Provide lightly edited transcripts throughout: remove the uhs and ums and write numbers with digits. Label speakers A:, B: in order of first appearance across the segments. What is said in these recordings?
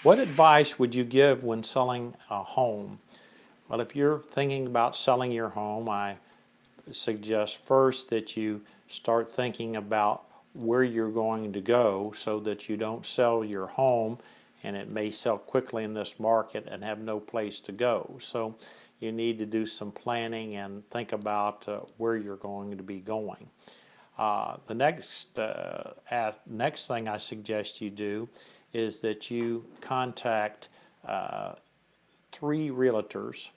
A: What advice would you give when selling a home? Well, if you're thinking about selling your home, I suggest first that you start thinking about where you're going to go so that you don't sell your home and it may sell quickly in this market and have no place to go. So you need to do some planning and think about where you're going to be going. The next thing I suggest you do is that you contact uh, 3 realtors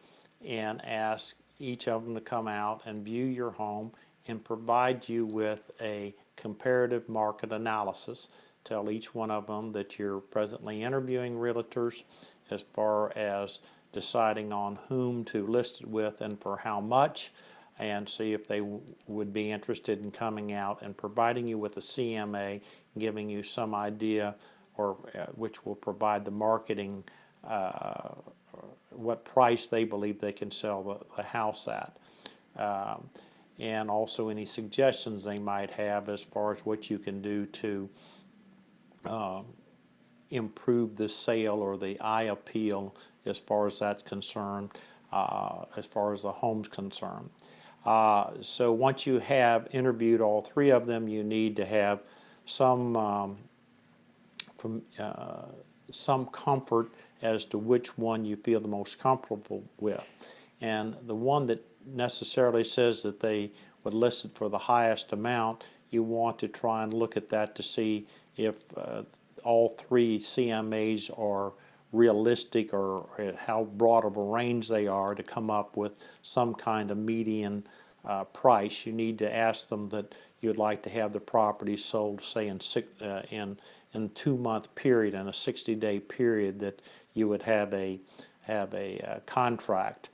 A: and ask each of them to come out and view your home and provide you with a comparative market analysis. Tell each one of them that you're presently interviewing realtors as far as deciding on whom to list it with and for how much, and see if they would be interested in coming out and providing you with a CMA, giving you some idea or which will provide the marketing, what price they believe they can sell the house at. Um, and also any suggestions they might have as far as what you can do to improve the sale or the eye appeal as far as that's concerned, as far as the home's concerned. So once you have interviewed all 3 of them, you need to have some from some comfort as to which one you feel the most comfortable with. And the one that necessarily says that they would list it for the highest amount, you want to try and look at that to see if all 3 CMAs are realistic or how broad of a range they are to come up with some kind of median price. You need to ask them that you'd like to have the property sold, say, in 2-month period, in a 60-day period, that you would have a contract.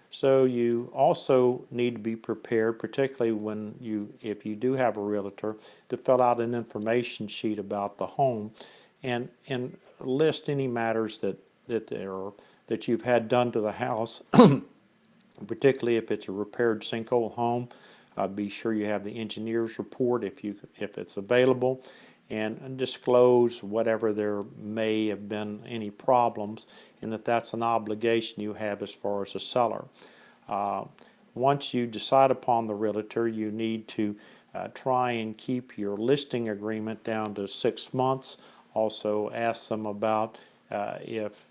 A: So you also need to be prepared, particularly if you do have a realtor, to fill out an information sheet about the home, and list any matters that you've had done to the house, particularly if it's a repaired sinkhole home. Be sure you have the engineer's report if it's available, and disclose whatever there may have been any problems, and that's an obligation you have as far as a seller. Once you decide upon the realtor, you need to try and keep your listing agreement down to 6 months. Also ask them about if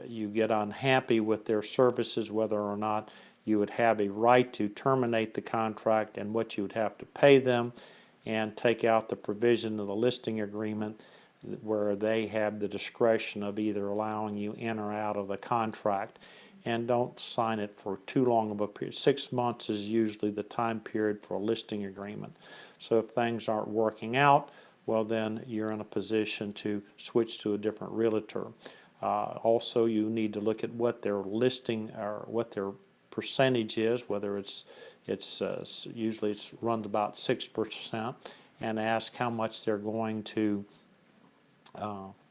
A: you get unhappy with their services, whether or not you would have a right to terminate the contract and what you would have to pay them, and take out the provision of the listing agreement where they have the discretion of either allowing you in or out of the contract. And don't sign it for too long of a period. 6 months is usually the time period for a listing agreement. So if things aren't working out, well, then you're in a position to switch to a different realtor. Also, you need to look at what their listing or what their percentage is, whether usually it runs about 6%, and ask how much they're going to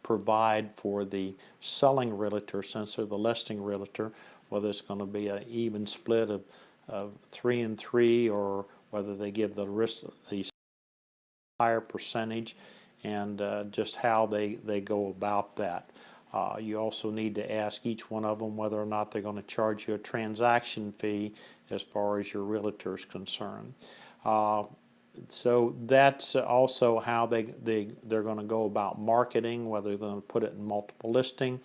A: provide for the selling realtor since they're the listing realtor, whether it's going to be an even split of 3 and 3, or whether they give the higher percentage, and just how they go about that. You also need to ask each one of them whether or not they're going to charge you a transaction fee as far as your realtor is concerned. So that's also how they're going to go about marketing, whether they're going to put it in multiple listing,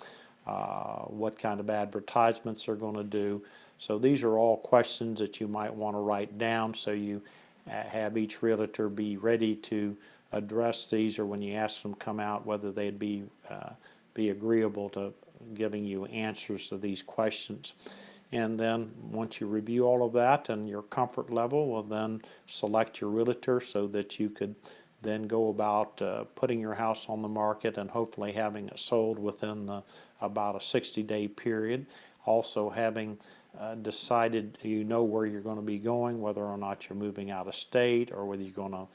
A: what kind of advertisements they're going to do. So these are all questions that you might want to write down, so you have each realtor be ready to address these, or when you ask them to come out, whether they'd be agreeable to giving you answers to these questions. And then once you review all of that and your comfort level, well, then select your realtor so that you could then go about putting your house on the market and hopefully having it sold within about a 60-day period. Also having decided you know where you're going to be going, whether or not you're moving out of state, or whether you're going to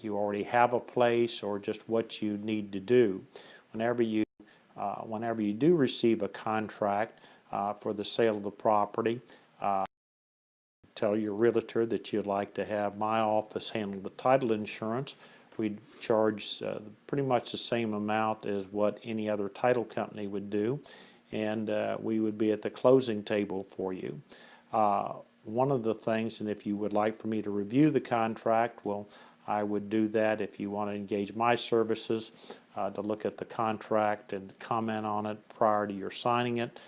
A: you already have a place, or just what you need to do. Whenever you do receive a contract for the sale of the property, tell your realtor that you'd like to have my office handle the title insurance, we'd charge pretty much the same amount as what any other title company would do, and we would be at the closing table for you. One of the things, and if you would like for me to review the contract, well, I would do that. If you want to engage my services to look at the contract and comment on it prior to your signing it,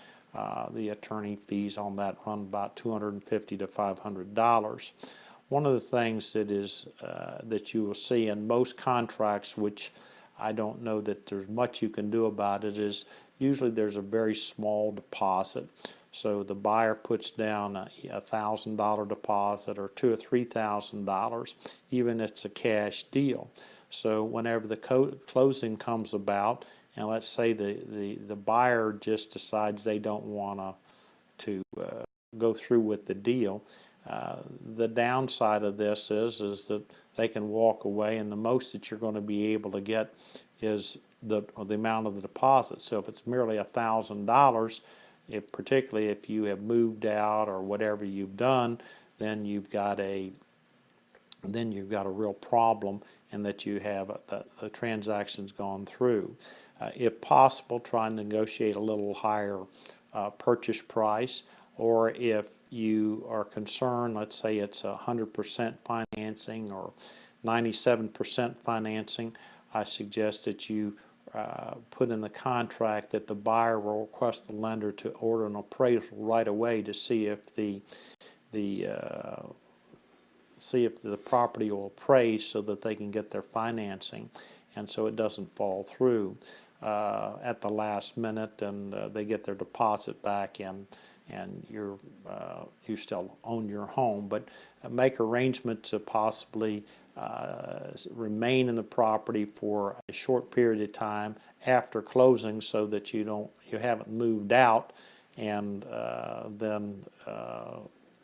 A: the attorney fees on that run about $250 to $500. One of the things that is that you will see in most contracts, which I don't know that there's much you can do about it, is usually there's a very small deposit. So the buyer puts down a $1,000 deposit or $2,000 or $3,000, even if it's a cash deal. So whenever the closing comes about, and let's say the buyer just decides they don't want to go through with the deal, the downside of this is that they can walk away, and the most that you're going to be able to get is the amount of the deposit. So if it's merely $1,000, particularly if you have moved out or whatever you've done, then you've got a real problem, and that you have the transaction's gone through. If possible, try and negotiate a little higher purchase price, or if you are concerned, let's say it's 100% financing or 97% financing, I suggest that you put in the contract that the buyer will request the lender to order an appraisal right away to see if the property will appraise, so that they can get their financing, and so it doesn't fall through at the last minute, and they get their deposit back, and you still own your home. But make arrangements to possibly remain in the property for a short period of time after closing, so that you haven't moved out, and then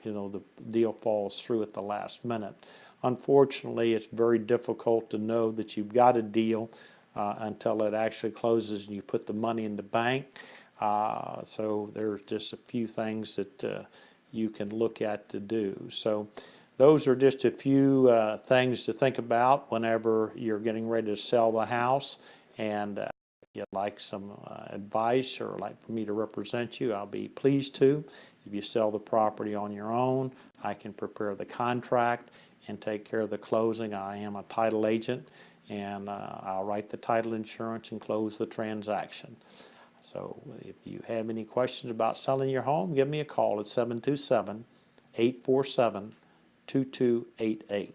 A: the deal falls through at the last minute. Unfortunately, it's very difficult to know that you've got a deal until it actually closes and you put the money in the bank. So there's just a few things that you can look at to do. So those are just a few things to think about whenever you're getting ready to sell the house. And if you'd like some advice, or like for me to represent you, I'll be pleased to. If you sell the property on your own, I can prepare the contract and take care of the closing. I am a title agent, and I'll write the title insurance and close the transaction. So if you have any questions about selling your home, give me a call at 727-847-2288.